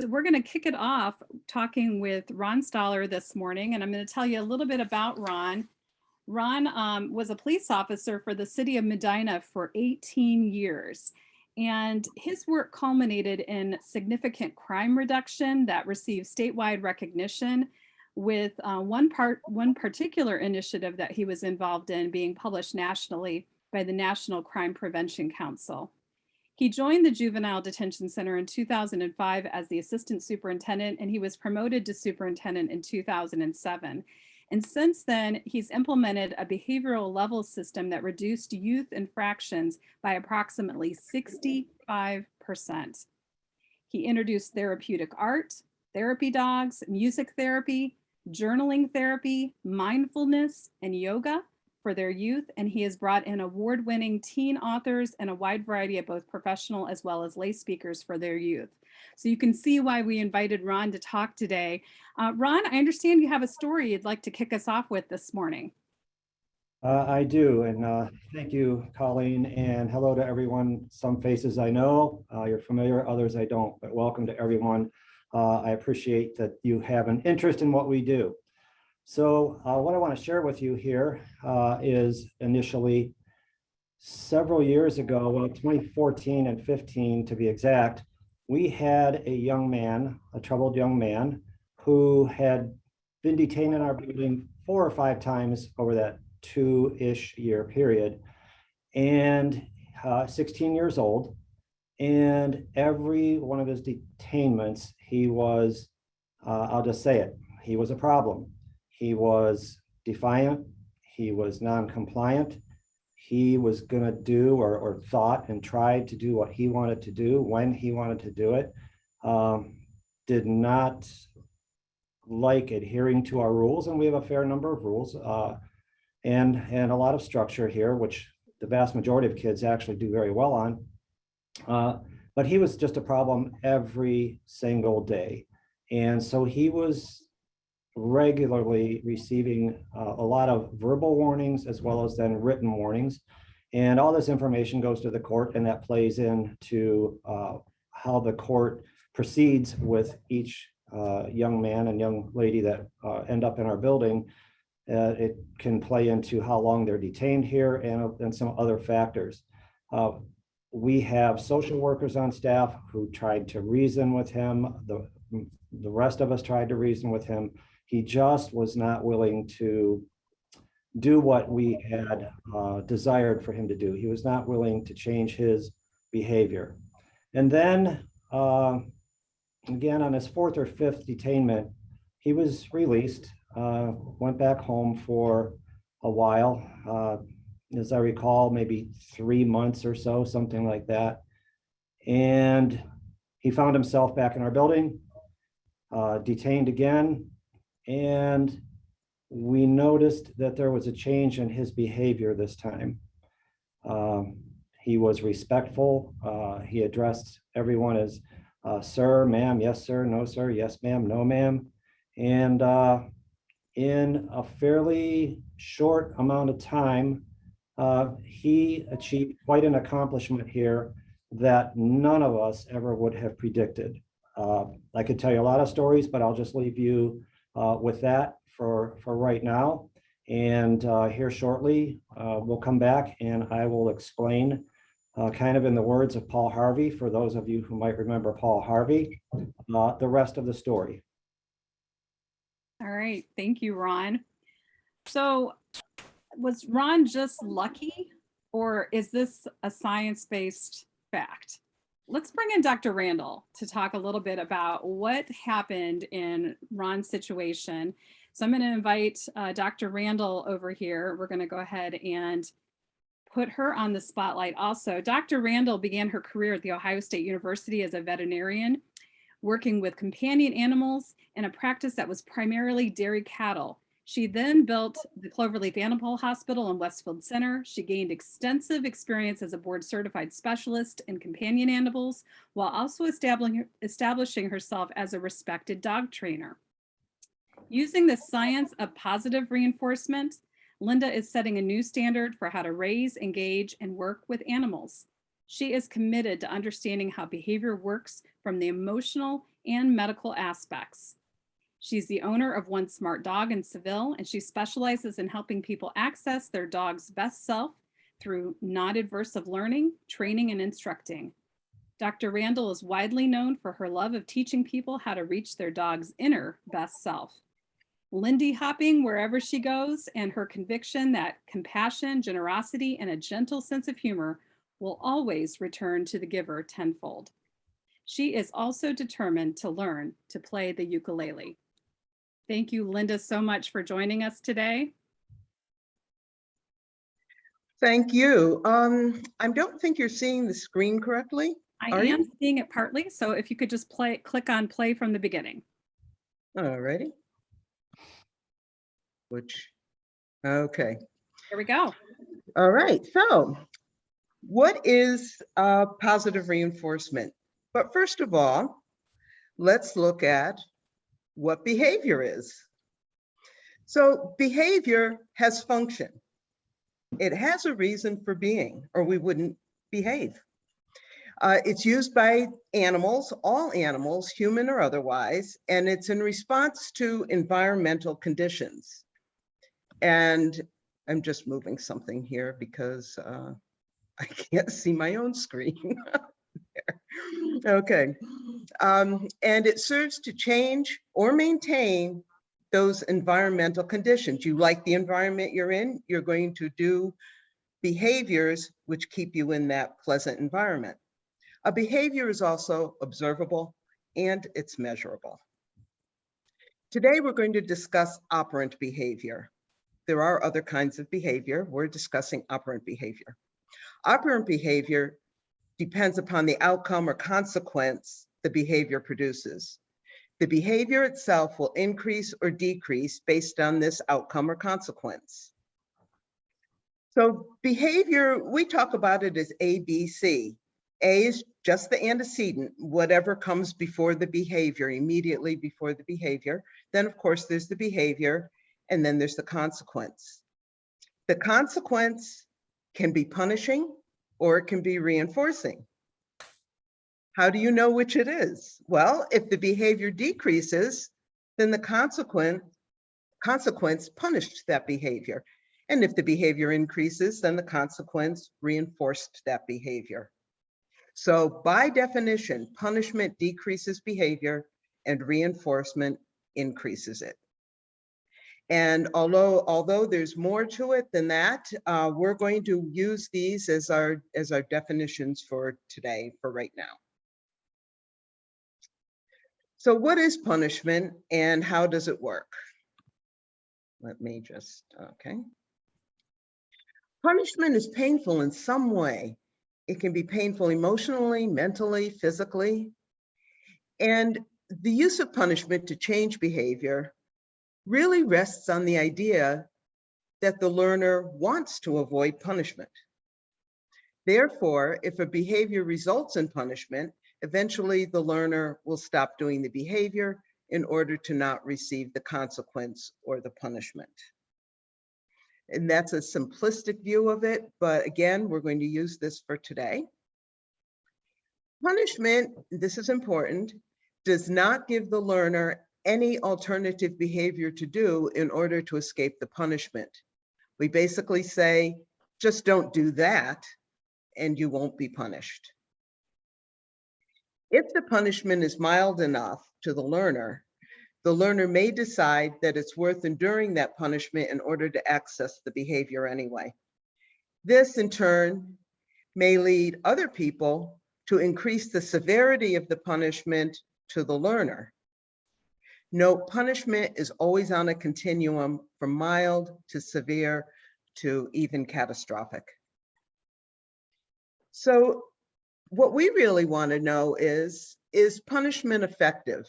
We're going to kick it off talking with Ron Stoller this morning, and I'm going to tell you a little bit about Ron. Ron was a police officer for the city of Medina for 18 years, and his work culminated in significant crime reduction that received statewide recognition, with one particular initiative that he was involved in being published nationally by the National Crime Prevention Council. He joined the Juvenile Detention Center in 2005 as the assistant superintendent, and he was promoted to superintendent in 2007. And since then, he's implemented a behavioral level system that reduced youth infractions by approximately 65%. He introduced therapeutic art, therapy dogs, music therapy, journaling therapy, mindfulness, and yoga for their youth, and he has brought in award-winning teen authors and a wide variety of both professional as well as lay speakers for their youth. So you can see why we invited Ron to talk today. Ron, I understand you have a story you'd like to kick us off with this morning. I do, and thank you, Colleen, and hello to everyone. Some faces I know, you're familiar, others I don't, but welcome to everyone. I appreciate that you have an interest in what we do. So what I want to share with you here is initially several years ago, well, 2014 and 15 to be exact, we had a young man, a troubled young man, who had been detained in our building 4 or 5 times over that 2-ish year period, and 16 years old. And every one of his detainments, he was, I'll just say it, he was a problem. He was defiant, he was non-compliant, he was gonna do or thought and tried to do what he wanted to do when he wanted to do it, did not like adhering to our rules, and we have a fair number of rules and a lot of structure here, which the vast majority of kids actually do very well on. But he was just a problem every single day. And so he was regularly receiving a lot of verbal warnings as well as then written warnings. And all this information goes to the court, and that plays into how the court proceeds with each young man and young lady that end up in our building. It can play into how long they're detained here and some other factors. We have social workers on staff who tried to reason with him. The rest of us tried to reason with him. He just was not willing to do what we had desired for him to do. He was not willing to change his behavior. And then again, on his 4th or 5th detainment, he was released, went back home for a while. As I recall, maybe 3 months or so, something like that. And he found himself back in our building, detained again. And we noticed that there was a change in his behavior this time. He was respectful. He addressed everyone as sir, ma'am, yes, sir, no, sir, yes, ma'am, no, ma'am. And in a fairly short amount of time, he achieved quite an accomplishment here that none of us ever would have predicted. I could tell you a lot of stories, but I'll just leave you with that for right now. And here shortly, we'll come back and I will explain kind of in the words of Paul Harvey, for those of you who might remember Paul Harvey, the rest of the story. All right, thank you, Ron. So was Ron just lucky, or is this a science-based fact? Let's bring in Dr. Randall to talk a little bit about what happened in Ron's situation. So I'm going to invite Dr. Randall over here. We're going to go ahead and put her on the spotlight also. Dr. Randall began her career at The Ohio State University as a veterinarian, working with companion animals in a practice that was primarily dairy cattle. She then built the Cloverleaf Animal Hospital in Westfield Center. She gained extensive experience as a board certified specialist in companion animals, while also establishing herself as a respected dog trainer. Using the science of positive reinforcement, Linda is setting a new standard for how to raise, engage, and work with animals. She is committed to understanding how behavior works from the emotional and medical aspects. She's the owner of One Smart Dog in Seville, and she specializes in helping people access their dog's best self through non-aversive learning, training, and instructing. Dr. Randall is widely known for her love of teaching people how to reach their dog's inner best self. Lindy hopping wherever she goes, and her conviction that compassion, generosity, and a gentle sense of humor will always return to the giver tenfold. She is also determined to learn to play the ukulele. Thank you, Linda, so much for joining us today. Thank you. I don't think you're seeing the screen correctly. I Are am you? seeing it partly, so if you could just click on play from the beginning. Alrighty. Okay. Here we go. All right. So what is positive reinforcement? But first of all, let's look at what behavior is. So behavior has function. It has a reason for being, or we wouldn't behave. It's used by animals, all animals, human or otherwise, and it's in response to environmental conditions. And I'm just moving something here because I can't see my own screen. Okay. And it serves to change or maintain those environmental conditions. You like the environment you're in, you're going to do behaviors which keep you in that pleasant environment. A behavior is also observable and it's measurable. Today, we're going to discuss operant behavior. There are other kinds of behavior. We're discussing operant behavior. Operant behavior depends upon the outcome or consequence the behavior produces. The behavior itself will increase or decrease based on this outcome or consequence. So behavior, we talk about it as ABC. A is just the antecedent, whatever comes before the behavior, immediately before the behavior. Then of course there's the behavior, and then there's the consequence. The consequence can be punishing or it can be reinforcing. How do you know which it is? Well, if the behavior decreases, then the consequence punished that behavior. And if the behavior increases, then the consequence reinforced that behavior. So by definition, punishment decreases behavior and reinforcement increases it. And although there's more to it than that, we're going to use these as our definitions for today, for right now. So what is punishment and how does it work? Let me just, okay. Punishment is painful in some way. It can be painful emotionally, mentally, physically. And the use of punishment to change behavior really rests on the idea that the learner wants to avoid punishment. Therefore, if a behavior results in punishment, eventually the learner will stop doing the behavior in order to not receive the consequence or the punishment. And that's a simplistic view of it, but again, we're going to use this for today. Punishment, this is important, does not give the learner any alternative behavior to do in order to escape the punishment. We basically say, just don't do that and you won't be punished. If the punishment is mild enough to the learner may decide that it's worth enduring that punishment in order to access the behavior anyway. This in turn may lead other people to increase the severity of the punishment to the learner. Note, punishment is always on a continuum from mild to severe to even catastrophic. So what we really want to know is punishment effective?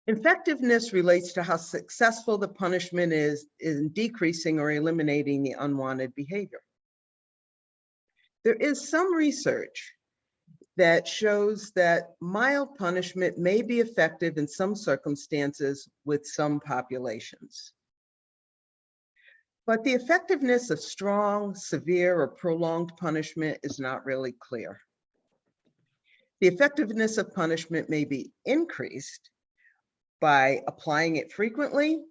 Effectiveness relates to how successful the punishment is in decreasing or eliminating the unwanted behavior. There is some research that shows that mild punishment may be effective in some circumstances with some populations. But the effectiveness of strong, severe, or prolonged punishment is not really clear. The effectiveness of punishment may be increased by applying it frequently,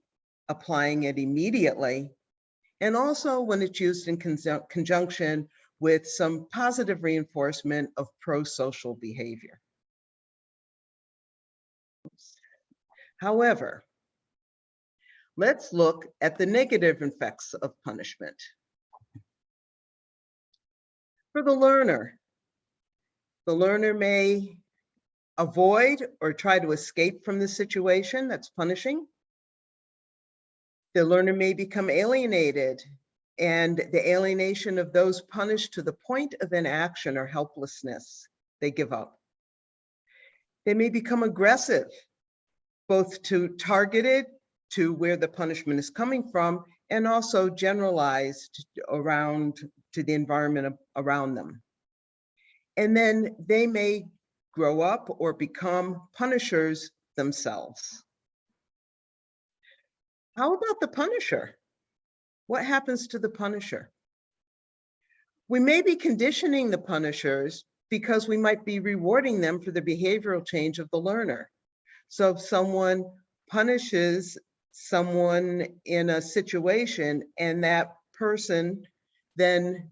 applying it immediately, and also when it's used in conjunction with some positive reinforcement of pro-social behavior. However, let's look at the negative effects of punishment. For the learner may avoid or try to escape from the situation that's punishing. The learner may become alienated, and the alienation of those punished to the point of inaction or helplessness, they give up. They may become aggressive, both to targeted to where the punishment is coming from, and also generalized around to the environment around them. And then they may grow up or become punishers themselves. How about the punisher? What happens to the punisher? We may be conditioning the punishers because we might be rewarding them for the behavioral change of the learner. So if someone punishes someone in a situation and that person then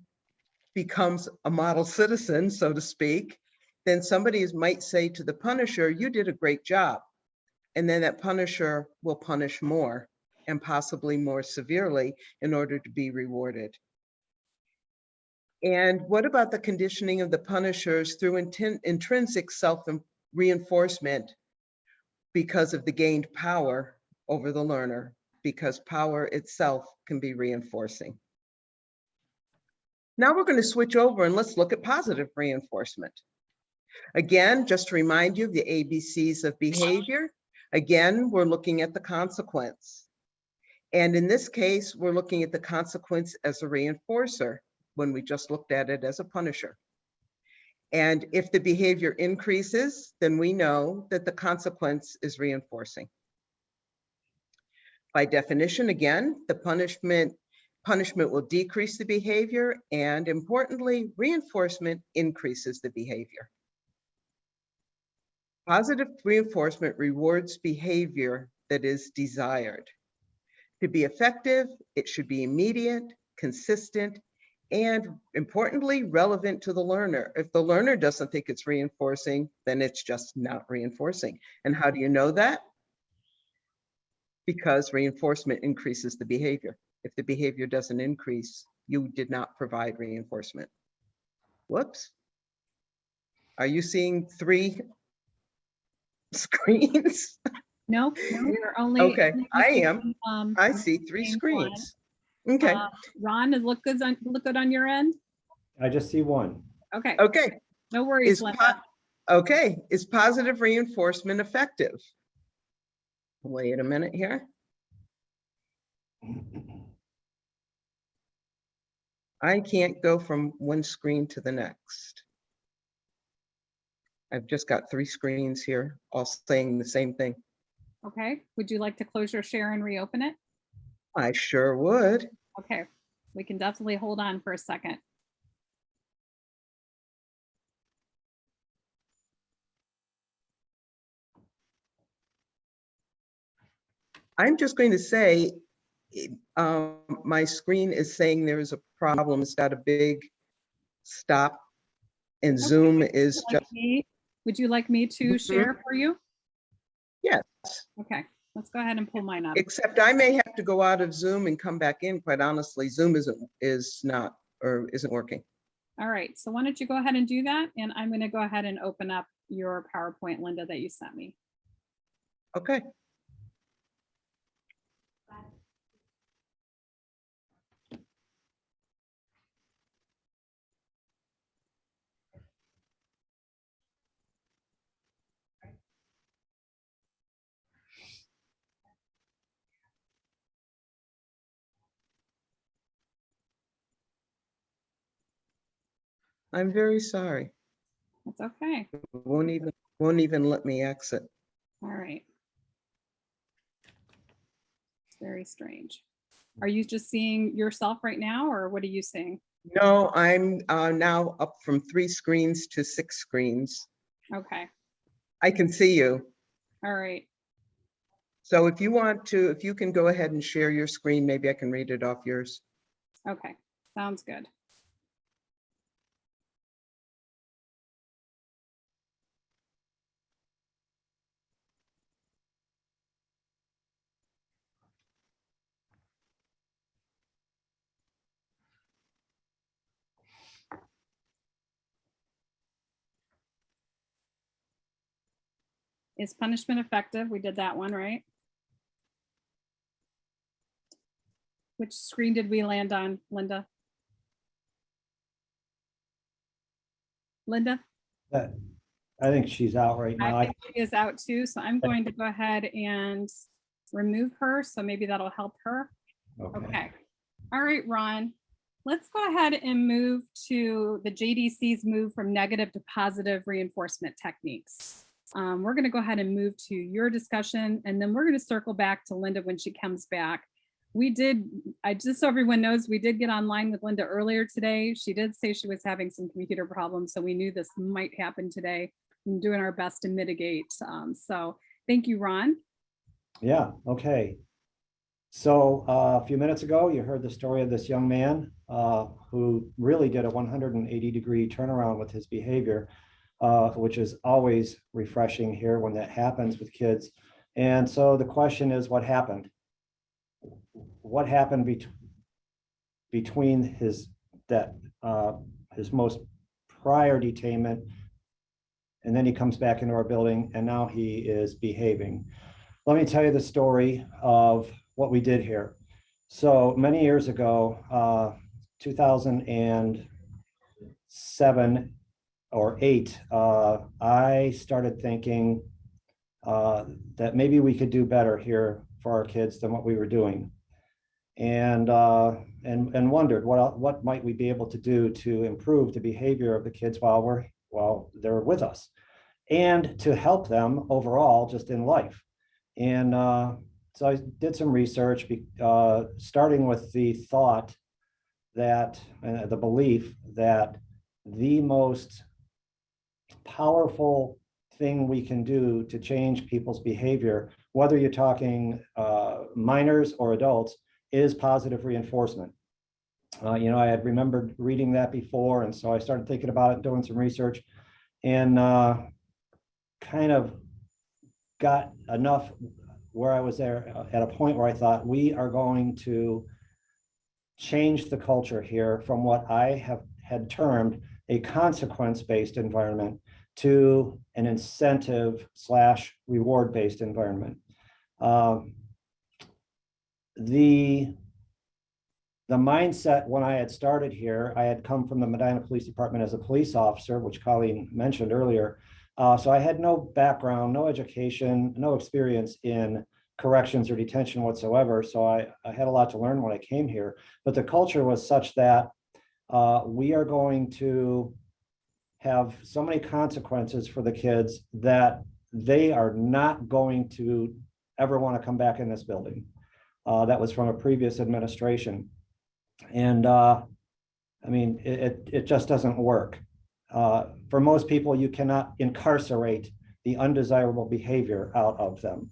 becomes a model citizen, so to speak, then somebody might say to the punisher, you did a great job. And then that punisher will punish more and possibly more severely in order to be rewarded. And what about the conditioning of the punishers through intrinsic self-reinforcement because of the gained power over the learner, because power itself can be reinforcing. Now we're going to switch over and let's look at positive reinforcement. Again, just to remind you of the ABCs of behavior. Again, we're looking at the consequence. And in this case, we're looking at the consequence as a reinforcer when we just looked at it as a punisher. And if the behavior increases, then we know that the consequence is reinforcing. By definition, again, the punishment will decrease the behavior, and importantly, reinforcement increases the behavior. Positive reinforcement rewards behavior that is desired. To be effective, it should be immediate, consistent, and importantly, relevant to the learner. If the learner doesn't think it's reinforcing, then it's just not reinforcing. And how do you know that? Because reinforcement increases the behavior. If the behavior doesn't increase, you did not provide reinforcement. Whoops. Are you seeing 3 screens? No, you're only. Okay, I seeing, am. I see 3 seeing screens. one. Okay, Ron, does it look good on your end? I just see one. Okay, okay. no worries, Linda. Okay, is positive reinforcement effective? Wait a minute here. I can't go from one screen to the next. I've just got 3 screens here, all saying the same thing. Okay, would you like to close your share and reopen it? I sure would. Okay, we can definitely hold on for a second. I'm just going to say, my screen is saying there is a problem. It's got a big stop, and Zoom is just. Would you like me to share for you? Yes. Okay, let's go ahead and pull mine up. Except I may have to go out of Zoom and come back in. Quite honestly, Zoom isn't working. All right, so why don't you go ahead and do that? And I'm going to go ahead and open up your PowerPoint, Linda, that you sent me. Okay. I'm very sorry. That's okay. Won't even let me exit. All right. It's very strange. Are you just seeing yourself right now, or what are you seeing? No, I'm now up from 3 screens to 6 screens. Okay, I can see you. all right. So if you want to, if you can go ahead and share your screen, maybe I can read it off yours. Okay, sounds good. Is punishment effective? We did that one, right? Which screen did we land on, Linda? Linda? I think she's out right now. I think she is out too, so I'm going to go ahead and remove her, so maybe that'll help her. Okay. All right, Ron, let's go ahead and move to the JDC's move from negative to positive reinforcement techniques. We're going to go ahead and move to your discussion, and then we're going to circle back to Linda when she comes back. Just so everyone knows, we did get online with Linda earlier today. She did say she was having some computer problems, so we knew this might happen today. I'm doing our best to mitigate. So thank you, Ron. Yeah, okay. So a few minutes ago, you heard the story of this young man who really did a 180-degree turnaround with his behavior, which is always refreshing here when that happens with kids. And so the question is, what happened? What happened between his most prior detainment, and then he comes back into our building, and now he is behaving. Let me tell you the story of what we did here. So many years ago, 2007 or 8, I started thinking that maybe we could do better here for our kids than what we were doing, and wondered what might we be able to do to improve the behavior of the kids while they're with us, and to help them overall just in life. And so I did some research, starting with the thought that the belief that the most powerful thing we can do to change people's behavior, whether you're talking minors or adults, is positive reinforcement. I had remembered reading that before, and so I started thinking about it, doing some research, and kind of got enough where I was there at a point where I thought we are going to change the culture here from what I had termed a consequence-based environment to an incentive/reward-based environment. The mindset when I had started here, I had come from the Medina Police Department as a police officer, which Colleen mentioned earlier. So I had no background, no education, no experience in corrections or detention whatsoever. So I had a lot to learn when I came here. But the culture was such that we are going to have so many consequences for the kids that they are not going to ever want to come back in this building. That was from a previous administration. And I mean, it just doesn't work. For most people, you cannot incarcerate the undesirable behavior out of them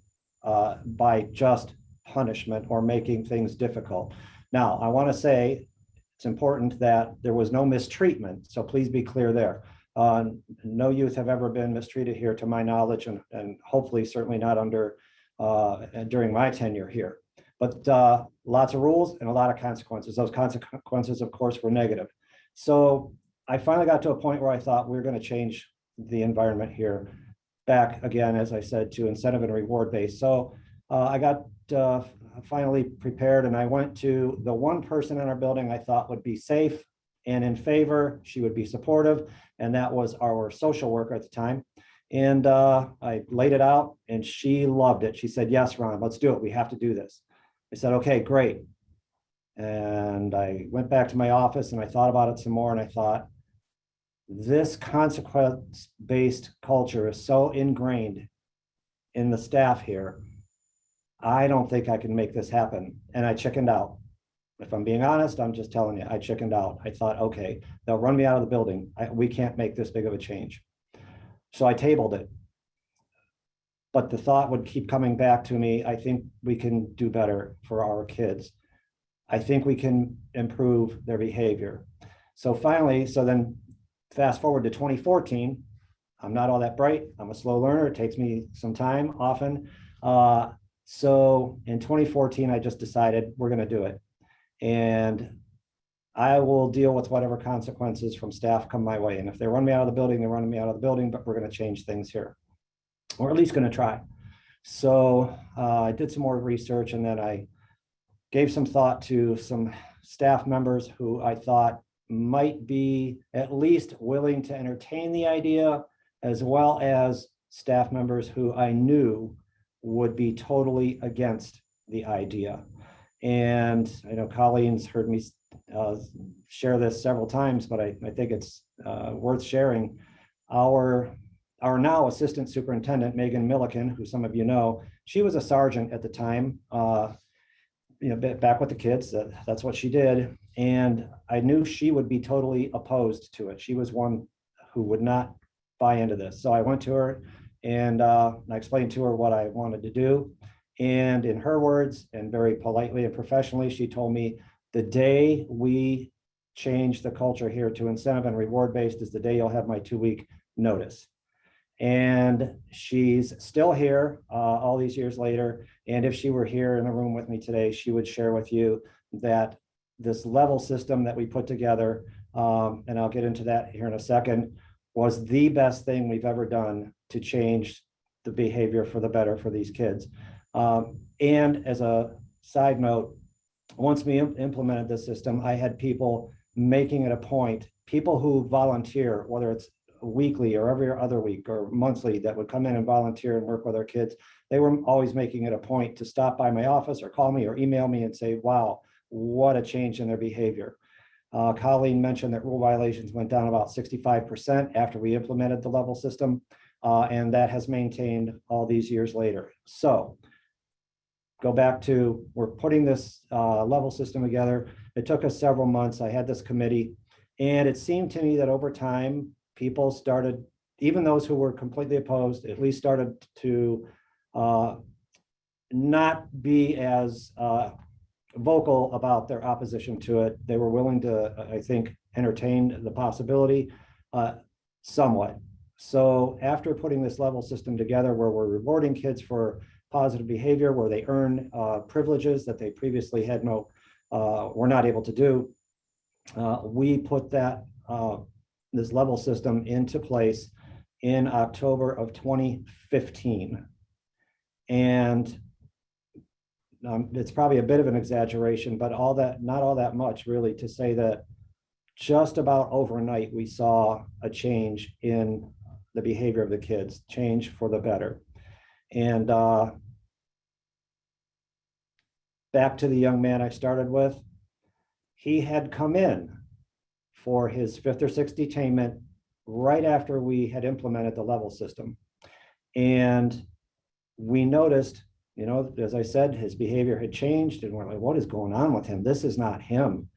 by just punishment or making things difficult. Now, I want to say it's important that there was no mistreatment, so please be clear there. No youth have ever been mistreated here, to my knowledge, and hopefully certainly not during my tenure here. But lots of rules and a lot of consequences. Those consequences, of course, were negative. So I finally got to a point where I thought we were going to change the environment here back again, as I said, to incentive and reward based. So I got finally prepared, and I went to the one person in our building I thought would be safe and in favor. She would be supportive, and that was our social worker at the time. And I laid it out, and she loved it. She said, "Yes, Ron, let's do it. We have to do this." I said, "Okay, great." And I went back to my office and I thought about it some more, and I thought, this consequence-based culture is so ingrained in the staff here. I don't think I can make this happen. And I chickened out. If I'm being honest, I'm just telling you, I chickened out. I thought, okay, they'll run me out of the building. We can't make this big of a change. So I tabled it. But the thought would keep coming back to me, I think we can do better for our kids. I think we can improve their behavior. So finally, so then fast forward to 2014, I'm not all that bright. I'm a slow learner. It takes me some time often. So in 2014, I just decided we're going to do it. And I will deal with whatever consequences from staff come my way. And if they run me out of the building, they're running me out of the building, but we're going to change things here, or at least going to try. So I did some more research, and then I gave some thought to some staff members who I thought might be at least willing to entertain the idea, as well as staff members who I knew would be totally against the idea. And I know Colleen's heard me share this several times, but I think it's worth sharing. Our now assistant superintendent, Megan Milliken, who some of you know, she was a sergeant at the time, back with the kids. That's what she did. And I knew she would be totally opposed to it. She was one who would not buy into this. So I went to her and I explained to her what I wanted to do. And in her words, and very politely and professionally, she told me, the day we change the culture here to incentive and reward based is the day you'll have my 2-week notice. And she's still here all these years later. And if she were here in the room with me today, she would share with you that this level system that we put together, and I'll get into that here in a second, was the best thing we've ever done to change the behavior for the better for these kids. And as a side note, once we implemented this system, I had people making it a point, people who volunteer, whether it's weekly or every other week or monthly, that would come in and volunteer and work with our kids. They were always making it a point to stop by my office or call me or email me and say, wow, what a change in their behavior. Colleen mentioned that rule violations went down about 65% after we implemented the level system, and that has maintained all these years later. So go back to, we're putting this level system together. It took us several months. I had this committee, and it seemed to me that over time, people started, even those who were completely opposed, at least started to not be as vocal about their opposition to it. They were willing to, I think, entertain the possibility somewhat. So after putting this level system together, where we're rewarding kids for positive behavior, where they earn privileges that they previously had were not able to do, we put that this level system into place in October of 2015. And it's probably a bit of an exaggeration, but not all that much really, to say that just about overnight, we saw a change in the behavior of the kids, change for the better. And back to the young man I started with, he had come in for his 5th or 6th detainment right after we had implemented the level system. And we noticed, as I said, his behavior had changed, and we're like, what is going on with him? This is not him.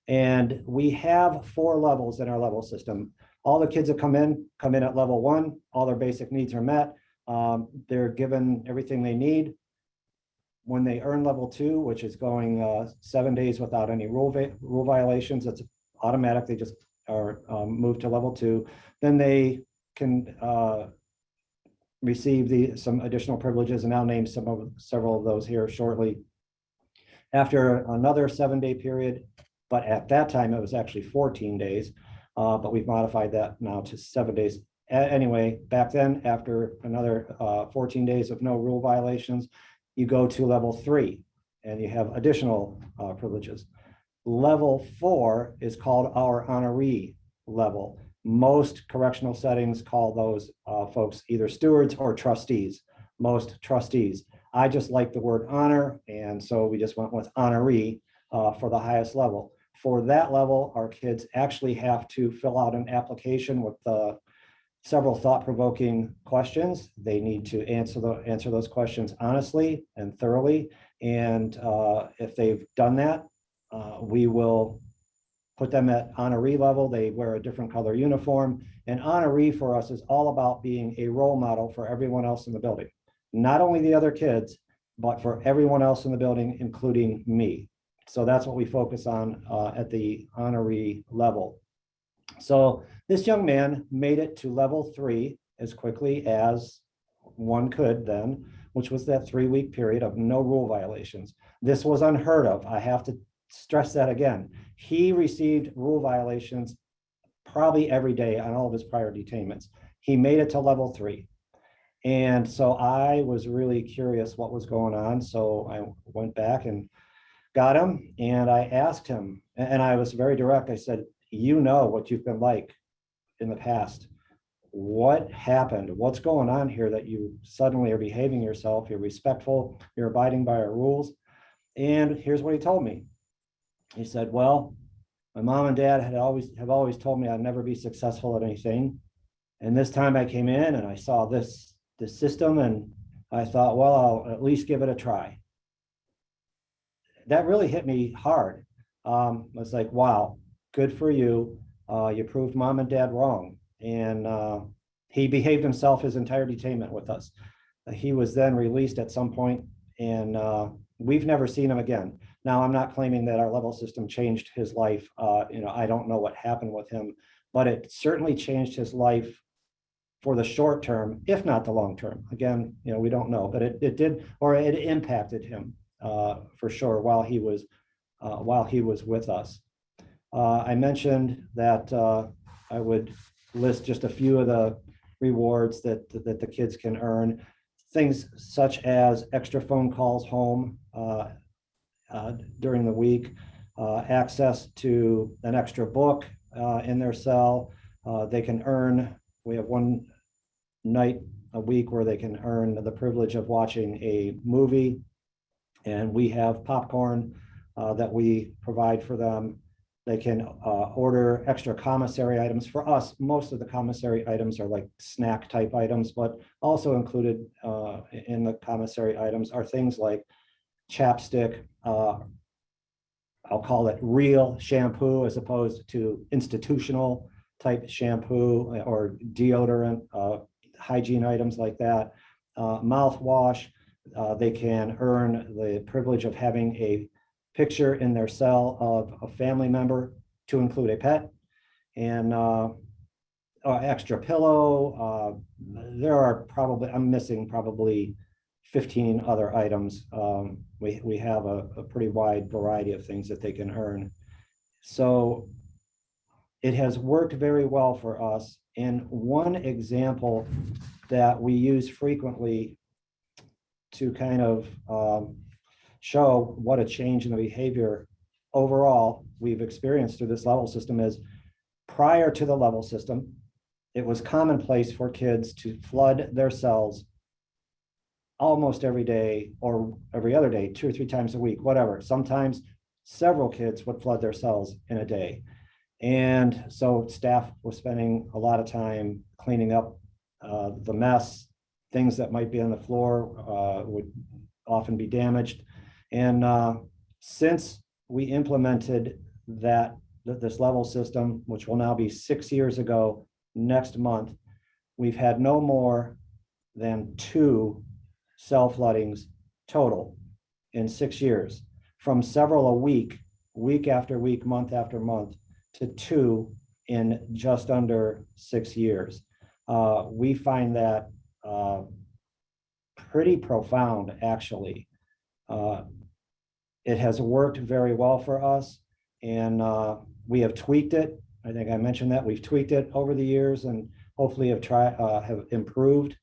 And we have 4 levels in our level system. All the kids that come in at level 1, all their basic needs are met. They're given everything they need. When they earn level 2, which is going 7 days without any rule violations, it's automatic. They just are moved to level 2. Then they can receive some additional privileges, and I'll name several of those here shortly. After another 7-day period, but at that time it was actually 14 days, but we've modified that now to 7 days. Anyway, back then, after another 14 days of no rule violations, you go to level 3 and you have additional privileges. Level 4 is called our honoree level. Most correctional settings call those folks either stewards or trustees, most trustees. I just like the word honor, and so we just went with honoree for the highest level. For that level, our kids actually have to fill out an application with several thought-provoking questions. They need to answer those questions honestly and thoroughly. And if they've done that, we will put them at honoree level. They wear a different color uniform, An honoree for us is all about being a role model for everyone else in the building. Not only the other kids, but for everyone else in the building, including me. So that's what we focus on at the honoree level. So this young man made it to level 3 as quickly as one could then, which was that 3-week period of no rule violations. This was unheard of. I have to stress that again. He received rule violations probably every day on all of his prior detainments. He made it to level 3. And so I was really curious what was going on. So I went back and got him and I asked him, and I was very direct. I said, you know what you've been like in the past. What happened? What's going on here that you suddenly are behaving yourself? You're respectful, you're abiding by our rules. And here's what he told me. He said, well, my mom and dad have always told me I'd never be successful at anything. And this time I came in and I saw this system and I thought, well, I'll at least give it a try. That really hit me hard. I was like, wow, good for you. You proved mom and dad wrong. And he behaved himself his entire detainment with us. He was then released at some point and we've never seen him again. Now, I'm not claiming that our level system changed his life. I don't know what happened with him, but it certainly changed his life for the short term, if not the long term. Again, we don't know, but it did, or it impacted him for sure while he was with us. I mentioned that I would list just a few of the rewards that the kids can earn. Things such as extra phone calls home during the week, access to an extra book in their cell. They can earn, we have one night a week where they can earn the privilege of watching a movie, and we have popcorn that we provide for them. They can order extra commissary items. For us, most of the commissary items are like snack type items, but also included in the commissary items are things like chapstick, I'll call it real shampoo as opposed to institutional type shampoo or deodorant, hygiene items like that, mouthwash. They can earn the privilege of having a picture in their cell of a family member, to include a pet, and extra pillow. There are probably, I'm missing probably 15 other items. We have a pretty wide variety of things that they can earn. So it has worked very well for us. And one example that we use frequently to kind of show what a change in the behavior overall we've experienced through this level system is, prior to the level system, it was commonplace for kids to flood their cells almost every day or every other day, 2 or 3 times a week, whatever. Sometimes several kids would flood their cells in a day. And so staff was spending a lot of time cleaning up the mess. Things that might be on the floor would often be damaged. And since we implemented this level system, which will now be 6 years ago next month, we've had no more than 2 cell floodings total in 6 years, from several a week after week, month after month, to 2 in just under 6 years. We find that pretty profound, actually. It has worked very well for us, and we have tweaked it. I think I mentioned that we've tweaked it over the years, and hopefully have improved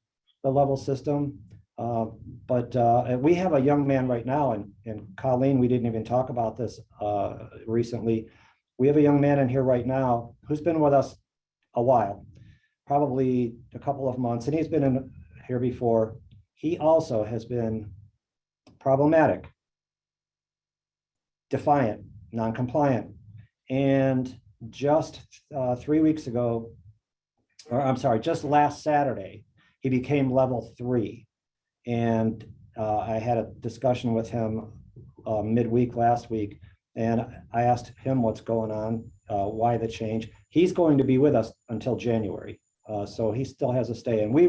the level system. But we have a young man right now, and Colleen, we didn't even talk about this recently. We have a young man in here right now who's been with us a while, probably a couple of months, and he's been in here before. He also has been problematic, defiant, non-compliant. And just 3 weeks ago, or I'm sorry, just last Saturday, he became level 3. And I had a discussion with him midweek last week, and I asked him what's going on, why the change. He's going to be with us until January. So he still has a stay. And we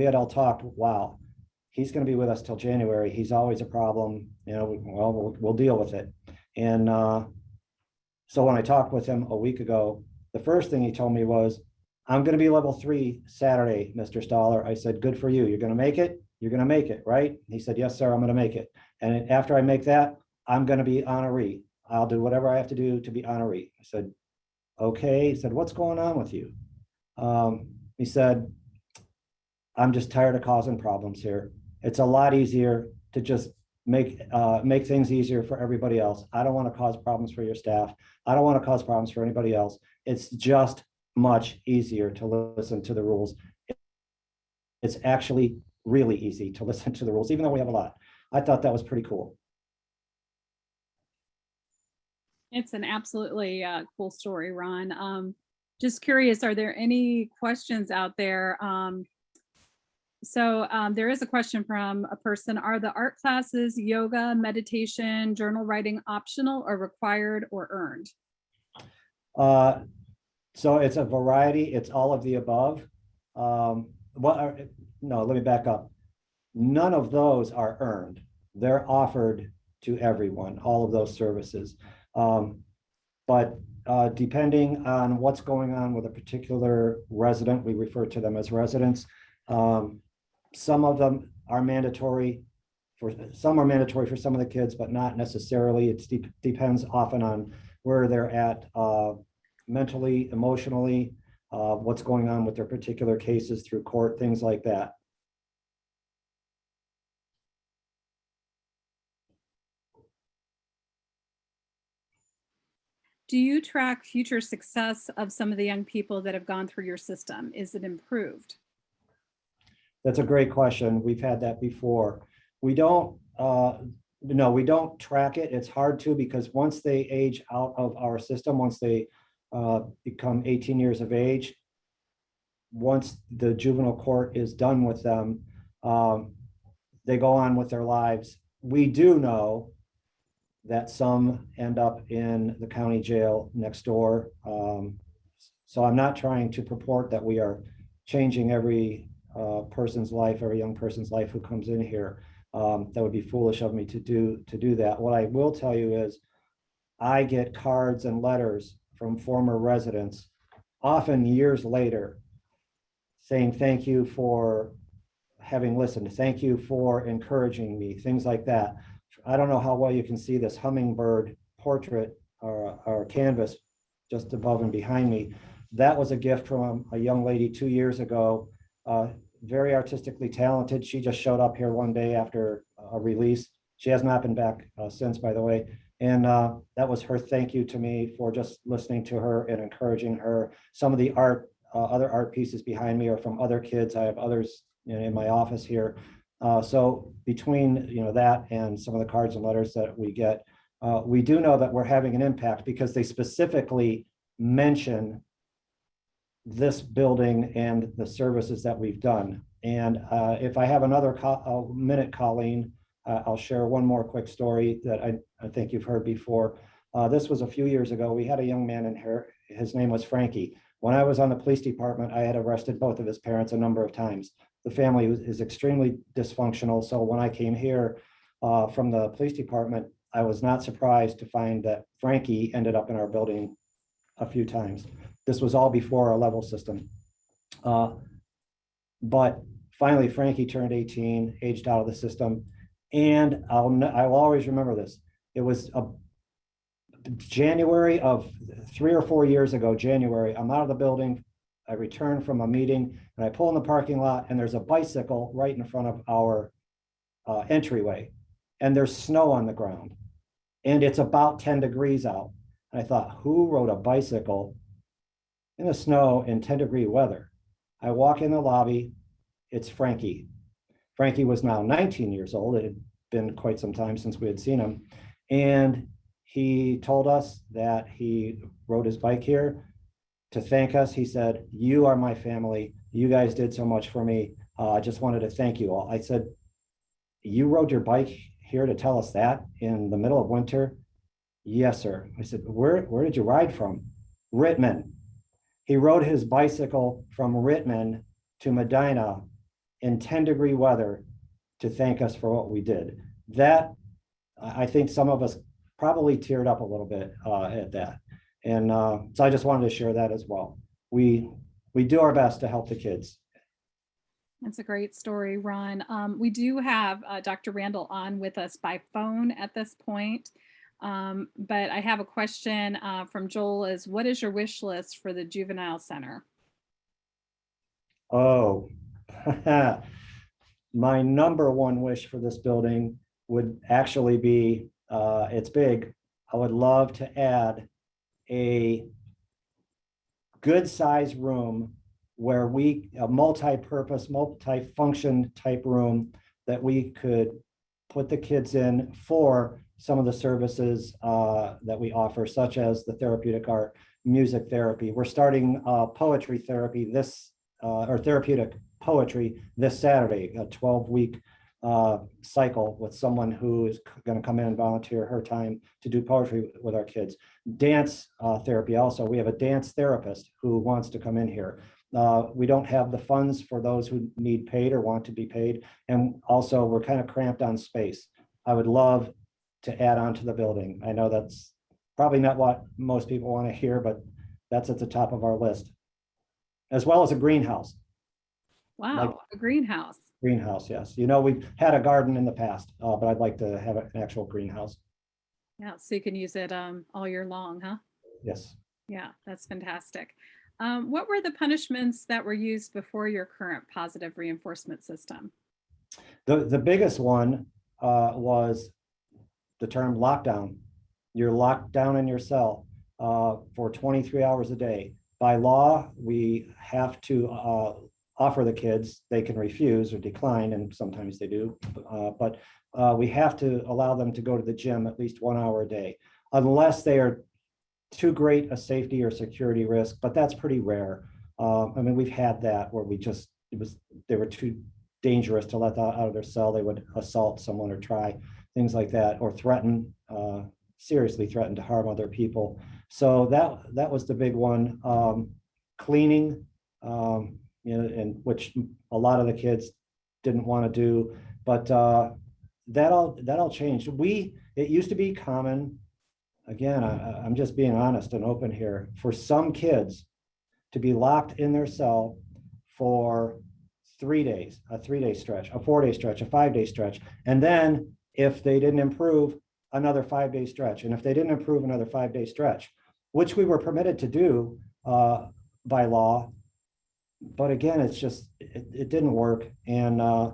had all talked, wow, he's going to be with us till January. He's always a problem. You know, well, we'll deal with it. And so when I talked with him a week ago, the first thing he told me was, I'm going to be level 3 Saturday, Mr. Stoller. I said, good for you. You're going to make it. You're going to make it, right? He said, yes, sir, I'm going to make it. And after I make that, I'm going to be honoree. I'll do whatever I have to do to be honoree. I said, okay. He said, what's going on with you? He said, I'm just tired of causing problems here. It's a lot easier to just make things easier for everybody else. I don't want to cause problems for your staff. I don't want to cause problems for anybody else. It's just much easier to listen to the rules. It's actually really easy to listen to the rules, even though we have a lot. I thought that was pretty cool. It's an absolutely cool story, Ron. Just curious, are there any questions out there? So there is a question from a person. Are the art classes, yoga, meditation, journal writing optional or required or earned? So it's a variety. It's all of the above. No, let me back up. None of those are earned. They're offered to everyone, all of those services. But depending on what's going on with a particular resident, we refer to them as residents. Some of them are mandatory for some of the kids, but not necessarily. It depends often on where they're at mentally, emotionally, what's going on with their particular cases through court, things like that. Do you track future success of some of the young people that have gone through your system? Is it improved? That's a great question. We've had that before. We don't, no, we don't track it. It's hard to, because once they age out of our system, once they become 18 years of age, once the juvenile court is done with them, they go on with their lives. We do know that some end up in the county jail next door. So I'm not trying to purport that we are changing every person's life, every young person's life who comes in here. That would be foolish of me to do that. What I will tell you is I get cards and letters from former residents, often years later, saying thank you for having listened, thank you for encouraging me, things like that. I don't know how well you can see this hummingbird portrait or canvas just above and behind me. That was a gift from a young lady 2 years ago, very artistically talented. She just showed up here one day after a release. She has not been back since, by the way. And that was her thank you to me for just listening to her and encouraging her. Some of the other art pieces behind me are from other kids. I have others in my office here. So between that and some of the cards and letters that we get, we do know that we're having an impact because they specifically mention this building and the services that we've done. And if I have another minute, Colleen, I'll share one more quick story that I think you've heard before. This was a few years ago. We had a young man in here. His name was Frankie. When I was on the police department, I had arrested both of his parents a number of times. The family is extremely dysfunctional. So when I came here from the police department, I was not surprised to find that Frankie ended up in our building a few times. This was all before our level system. But finally, Frankie turned 18, aged out of the system. And I will always remember this. It was January of 3 or 4 years ago, January. I'm out of the building. I return from a meeting and I pull in the parking lot and there's a bicycle right in front of our entryway. And there's snow on the ground. And it's about 10 degrees out. And I thought, who rode a bicycle in the snow in 10-degree weather? I walk in the lobby. It's Frankie. Frankie was now 19 years old. It had been quite some time since we had seen him. And he told us that he rode his bike here to thank us. He said, you are my family. You guys did so much for me. I just wanted to thank you all. I said, you rode your bike here to tell us that in the middle of winter? Yes, sir. I said, where did you ride from? Rittman. He rode his bicycle from Rittman to Medina in 10-degree weather to thank us for what we did. That, I think some of us probably teared up a little bit at that. And so I just wanted to share that as well. We do our best to help the kids. That's a great story, Ron. We do have Dr. Randall on with us by phone at this point. But I have a question from Joel is, what is your wish list for the juvenile center? Oh, my number one wish for this building would actually be, it's big. I would love to add a good size room where a multi-purpose, multi-function type room that we could put the kids in for some of the services that we offer, such as the therapeutic art, music therapy. We're starting poetry therapy or therapeutic poetry this Saturday, a 12-week cycle with someone who is going to come in and volunteer her time to do poetry with our kids. Dance therapy also. We have a dance therapist who wants to come in here. We don't have the funds for those who need paid or want to be paid. And also we're kind of cramped on space. I would love to add on to the building. I know that's probably not what most people want to hear, but that's at the top of our list. As well as a greenhouse. Wow, a greenhouse. Greenhouse, yes. You know, we've had a garden in the past, but I'd like to have an actual greenhouse. Yeah, so you can use it all year long, huh? Yes. Yeah, that's fantastic. What were the punishments that were used before your current positive reinforcement system? The biggest one was the term lockdown. You're locked down in your cell for 23 hours a day. By law, we have to offer the kids, they can refuse or decline, and sometimes they do, but we have to allow them to go to the gym at least 1 hour a day, unless they are too great a safety or security risk, but that's pretty rare. I mean, we've had that where they were too dangerous to let out of their cell. They would assault someone or try things like that, or seriously threaten to harm other people. So that was the big one. Cleaning, and which a lot of the kids didn't want to do, but that all changed. It used to be common. Again, I'm just being honest and open here, for some kids to be locked in their cell for 3 days, a 3-day stretch, a 4-day stretch, a 5-day stretch. And then if they didn't improve, another 5-day stretch. And if they didn't improve, another 5-day stretch, which we were permitted to do by law. But again, it didn't work. And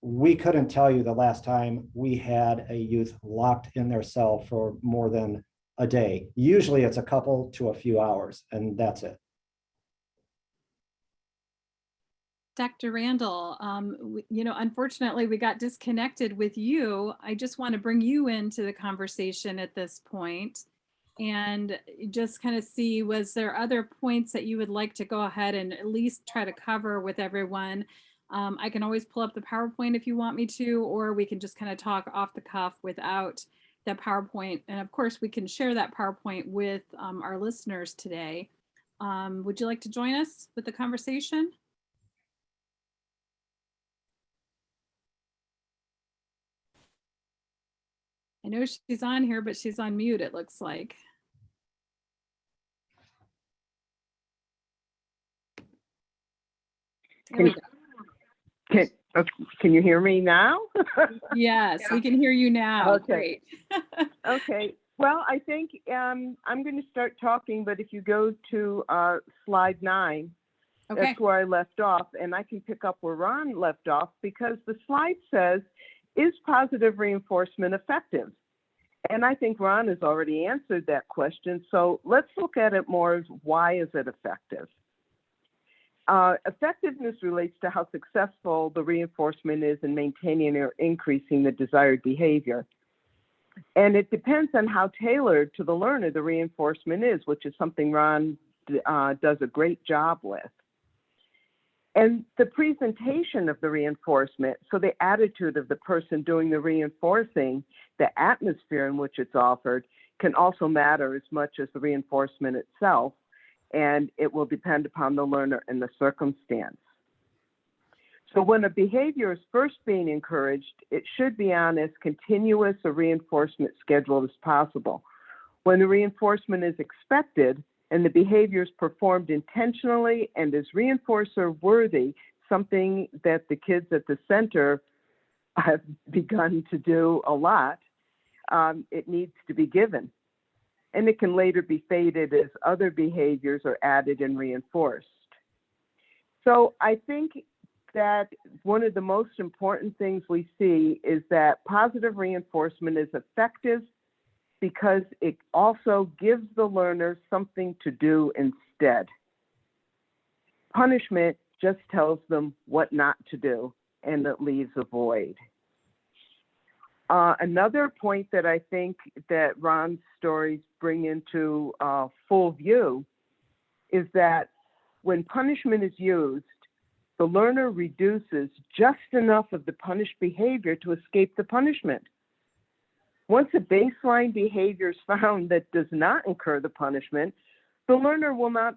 we couldn't tell you the last time we had a youth locked in their cell for more than a day. Usually it's a couple to a few hours, and that's it. Dr. Randall, unfortunately we got disconnected with you. I just want to bring you into the conversation at this point and just kind of see, was there other points that you would like to go ahead and at least try to cover with everyone? I can always pull up the PowerPoint if you want me to, or we can just kind of talk off the cuff without that PowerPoint. And of course, we can share that PowerPoint with our listeners today. Would you like to join us with the conversation? I know she's on here, but she's on mute, it looks like. There we go. Can you hear me now? Yes, we can hear you now. Okay. Great. Okay. Well, I think I'm going to start talking, but if you go to slide 9, Okay. that's where I left off, and I can pick up where Ron left off, because the slide says, is positive reinforcement effective? And I think Ron has already answered that question. So let's look at it more as, why is it effective? Effectiveness relates to how successful the reinforcement is in maintaining or increasing the desired behavior. And it depends on how tailored to the learner the reinforcement is, which is something Ron does a great job with. And the presentation of the reinforcement, so the attitude of the person doing the reinforcing, the atmosphere in which it's offered, can also matter as much as the reinforcement itself, and it will depend upon the learner and the circumstance. So when a behavior is first being encouraged, it should be on as continuous a reinforcement schedule as possible. When the reinforcement is expected and the behavior is performed intentionally and is reinforcer worthy, something that the kids at the center have begun to do a lot, it needs to be given. And it can later be faded as other behaviors are added and reinforced. So I think that one of the most important things we see is that positive reinforcement is effective because it also gives the learner something to do instead. Punishment just tells them what not to do, and it leaves a void. Another point that I think that Ron's stories bring into full view is that when punishment is used, the learner reduces just enough of the punished behavior to escape the punishment. Once a baseline behavior is found that does not incur the punishment, the learner will not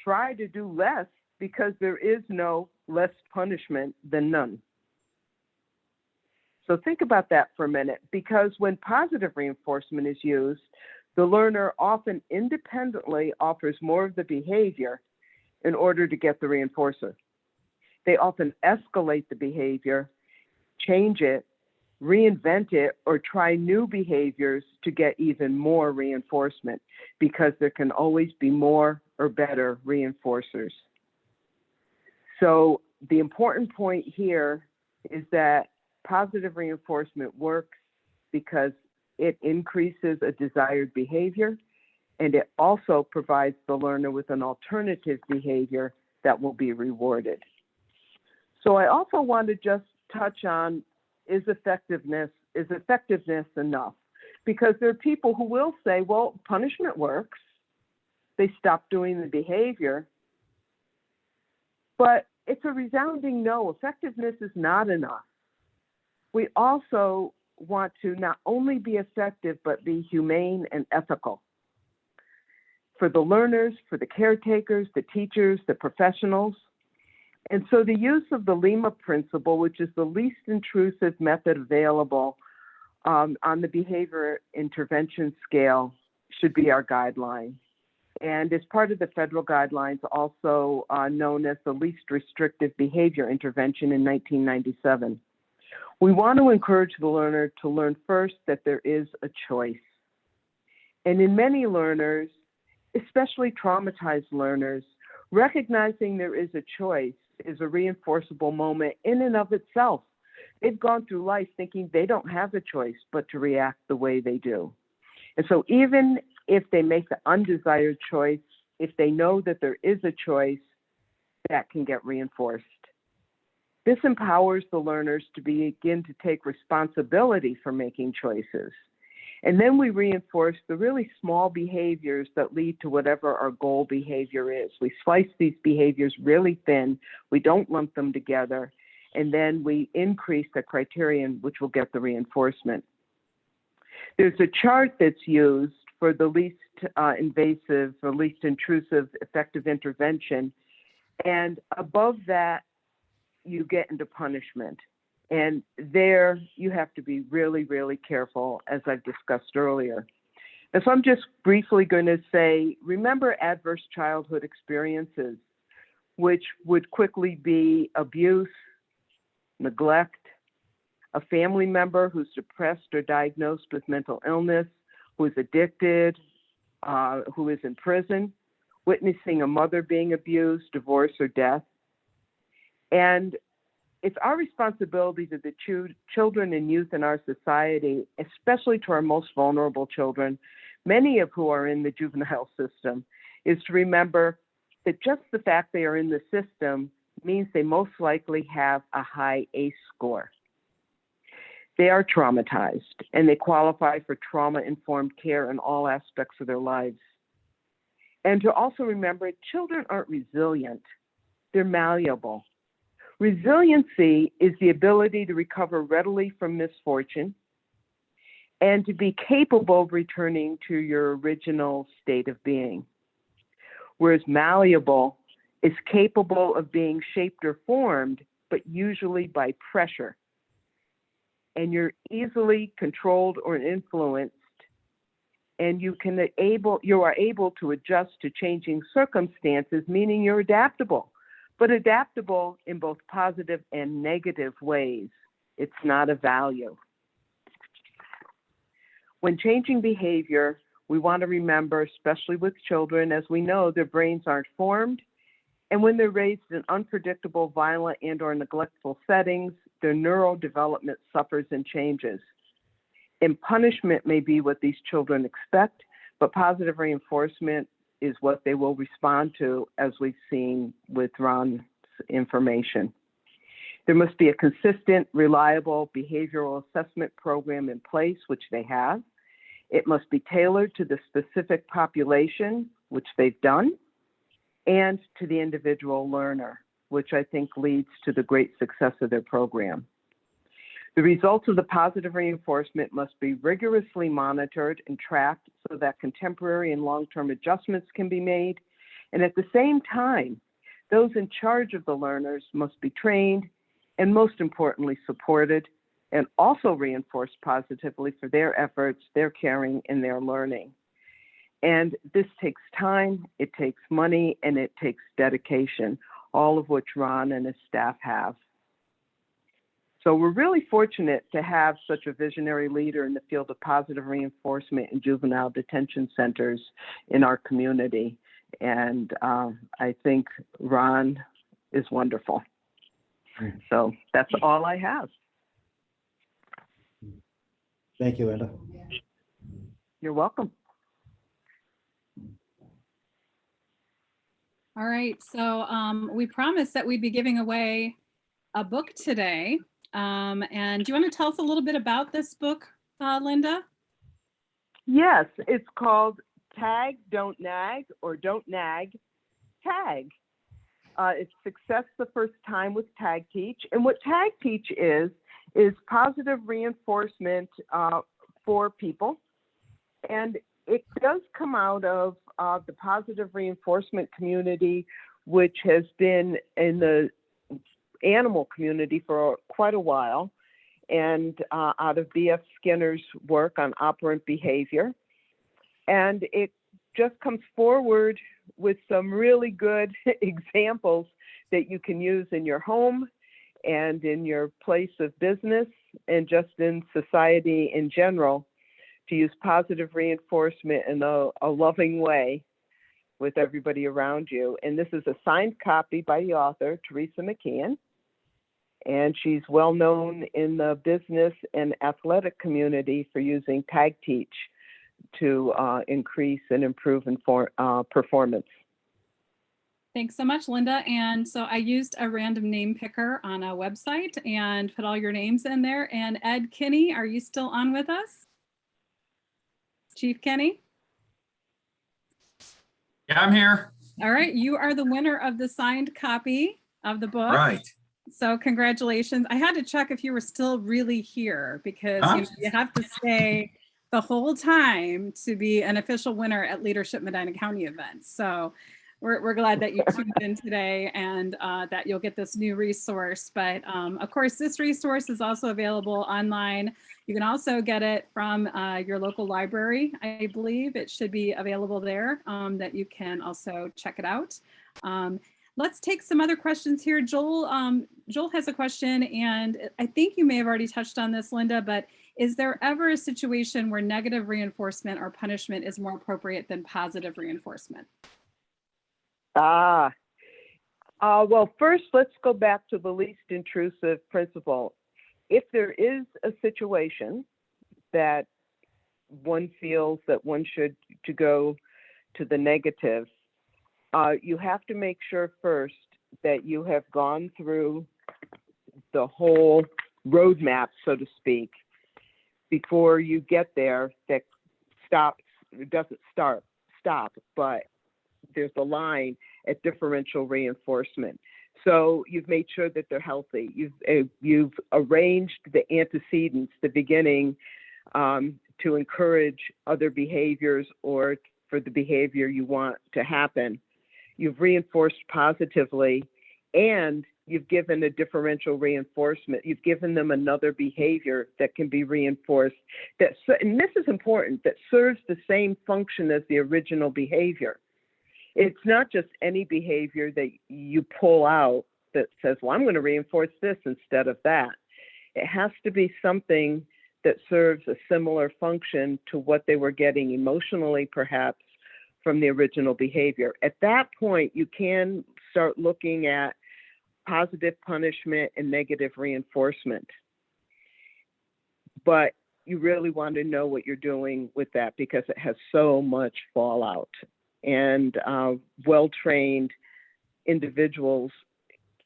try to do less because there is no less punishment than none. So think about that for a minute, because when positive reinforcement is used, the learner often independently offers more of the behavior in order to get the reinforcer. They often escalate the behavior, change it, reinvent it, or try new behaviors to get even more reinforcement, because there can always be more or better reinforcers. So the important point here is that positive reinforcement works because it increases a desired behavior, and it also provides the learner with an alternative behavior that will be rewarded. So I also want to just touch on, is effectiveness enough? Because there are people who will say, well, punishment works. They stop doing the behavior. But it's a resounding no. Effectiveness is not enough. We also want to not only be effective, but be humane and ethical for the learners, for the caretakers, the teachers, the professionals. And so the use of the Lima principle, which is the least intrusive method available on the behavior intervention scale, should be our guideline. And as part of the federal guidelines, also known as the least restrictive behavior intervention in 1997. We want to encourage the learner to learn first that there is a choice. And in many learners, especially traumatized learners, recognizing there is a choice is a reinforceable moment in and of itself. They've gone through life thinking they don't have a choice but to react the way they do. And so even if they make the undesired choice, if they know that there is a choice, that can get reinforced. This empowers the learners to begin to take responsibility for making choices. And then we reinforce the really small behaviors that lead to whatever our goal behavior is. We slice these behaviors really thin, we don't lump them together, and then we increase the criterion which will get the reinforcement. There's a chart that's used for the least invasive or least intrusive effective intervention, and above that, you get into punishment. And there you have to be really, really careful, as I've discussed earlier. And so I'm just briefly going to say, remember adverse childhood experiences, which would quickly be abuse, neglect, a family member who's depressed or diagnosed with mental illness, who is addicted, who is in prison, witnessing a mother being abused, divorce, or death. And it's our responsibility to the children and youth in our society, especially to our most vulnerable children, many of who are in the juvenile system, is to remember that just the fact they are in the system means they most likely have a high ACE score. They are traumatized, and they qualify for trauma-informed care in all aspects of their lives. And to also remember, children aren't resilient, they're malleable. Resiliency is the ability to recover readily from misfortune. and to be capable of returning to your original state of being. Whereas malleable is capable of being shaped or formed, but usually by pressure. And you're easily controlled or influenced, and you are able to adjust to changing circumstances, meaning you're adaptable, but adaptable in both positive and negative ways. It's not a value. When changing behavior, we want to remember, especially with children, as we know, their brains aren't formed, and when they're raised in unpredictable, violent, and/or neglectful settings, their neurodevelopment suffers and changes. And punishment may be what these children expect, but positive reinforcement is what they will respond to, as we've seen with Ron's information. There must be a consistent, reliable behavioral assessment program in place, which they have. It must be tailored to the specific population, which they've done, and to the individual learner, which I think leads to the great success of their program. The results of the positive reinforcement must be rigorously monitored and tracked so that contemporary and long-term adjustments can be made. And at the same time, those in charge of the learners must be trained and, most importantly, supported and also reinforced positively for their efforts, their caring, and their learning. And this takes time, it takes money, and it takes dedication, all of which Ron and his staff have. So we're really fortunate to have such a visionary leader in the field of positive reinforcement in juvenile detention centers in our community. And I think Ron is wonderful. So that's all I have. Thank you, Linda. You're welcome. All right, so we promised that we'd be giving away a book today. And do you want to tell us a little bit about this book, Linda? Yes, it's called Tag, Don't Nag, or Don't Nag, Tag. It's Success the First Time with Tag Teach. And what Tag Teach is positive reinforcement for people. And it does come out of the positive reinforcement community, which has been in the animal community for quite a while, and out of B.F. Skinner's work on operant behavior. And it just comes forward with some really good examples that you can use in your home and in your place of business and just in society in general to use positive reinforcement in a loving way with everybody around you. And this is a signed copy by the author, Teresa McKeon. And she's well known in the business and athletic community for using Tag Teach to increase and improve performance. Thanks so much, Linda. And so I used a random name picker on a website and put all your names in there. And Ed Kinney, are you still on with us? Chief Kenny? Yeah, I'm here. All right, you are the winner of the signed copy of the book. Right. So congratulations. I had to check if you were still really here because you have to stay the whole time to be an official winner at Leadership Medina County events. So we're glad that you tuned in today and that you'll get this new resource. But of course, this resource is also available online. You can also get it from your local library. I believe it should be available there that you can also check it out. Let's take some other questions here. Joel has a question, and I think you may have already touched on this, Linda, but is there ever a situation where negative reinforcement or punishment is more appropriate than positive reinforcement? Well, first, let's go back to the least intrusive principle. If there is a situation that one feels that one should to go to the negative, you have to make sure first that you have gone through the whole roadmap, so to speak, before you get there. That doesn't stop, but there's a line at differential reinforcement. So you've made sure that they're healthy. You've arranged the antecedents, the beginning, to encourage other behaviors or for the behavior you want to happen. You've reinforced positively, and you've given a differential reinforcement. You've given them another behavior that can be reinforced, and this is important, that serves the same function as the original behavior. It's not just any behavior that you pull out that says, well, I'm going to reinforce this instead of that. It has to be something that serves a similar function to what they were getting emotionally, perhaps, from the original behavior. At that point, you can start looking at positive punishment and negative reinforcement. But you really want to know what you're doing with that because it has so much fallout. And well-trained individuals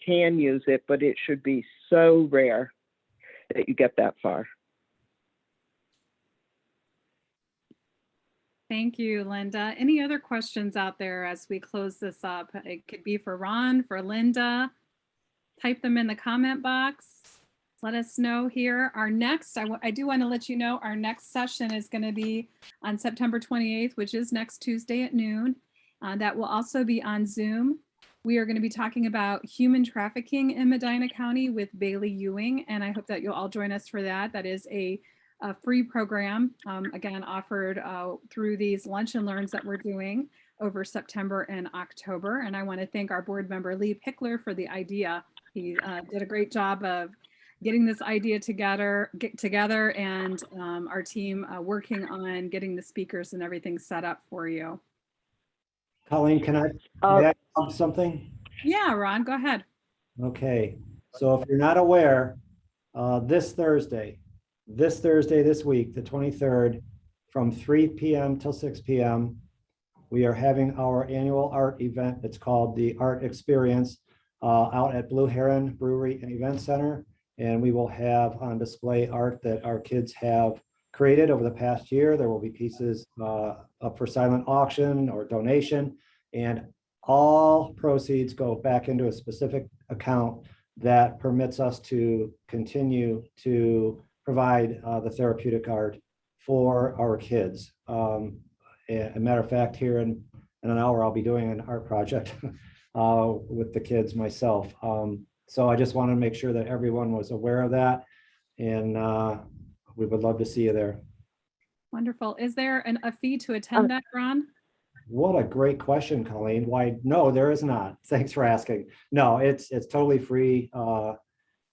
can use it, but it should be so rare that you get that far. Thank you, Linda. Any other questions out there as we close this up? It could be for Ron, for Linda. Type them in the comment box. Let us know here. Our next, I do want to let you know, our next session is going to be on September 28th, which is next Tuesday at noon. That will also be on Zoom. We are going to be talking about human trafficking in Medina County with Bailey Ewing, and I hope that you'll all join us for that. That is a free program, again, offered through these lunch and learns that we're doing over September and October. And I want to thank our board member, Lee Pickler, for the idea. He did a great job of getting this idea together and our team working on getting the speakers and everything set up for you. Colleen, may I add something? Yeah, Ron, go ahead. Okay, so if you're not aware, this Thursday, this week, the 23rd, from 3 p.m. till 6 p.m., we are having our annual art event. It's called the Art Experience out at Blue Heron Brewery and Event Center. And we will have on display art that our kids have created over the past year. There will be pieces up for silent auction or donation, and all proceeds go back into a specific account that permits us to continue to provide the therapeutic art for our kids. A matter of fact, here in an hour, I'll be doing an art project with the kids myself. So I just want to make sure that everyone was aware of that, and we would love to see you there. Wonderful. Is there a fee to attend that, Ron? What a great question, Colleen. Why? No, there is not. Thanks for asking. No, it's totally free.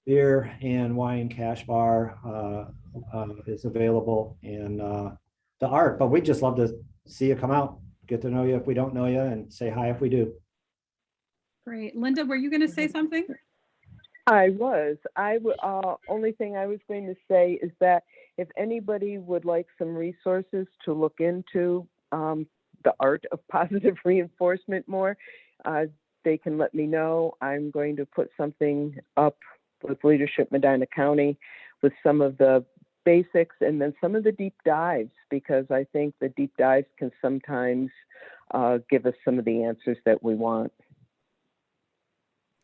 Beer and wine cash bar is available, and the art. But we'd just love to see you come out, get to know you if we don't know you, and say hi if we do. Great. Linda, were you going to say something? I was. Only thing I was going to say is that if anybody would like some resources to look into the art of positive reinforcement more, they can let me know. I'm going to put something up with Leadership Medina County with some of the basics and then some of the deep dives, because I think the deep dives can sometimes give us some of the answers that we want.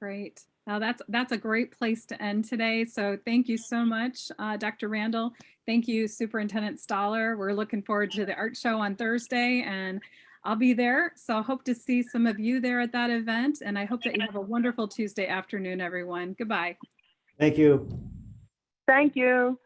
Great. Now that's a great place to end today. So thank you so much, Dr. Randall. Thank you, Superintendent Stoller. We're looking forward to the art show on Thursday, and I'll be there. So I hope to see some of you there at that event. And I hope that you have a wonderful Tuesday afternoon, everyone. Goodbye. Thank you. Thank you.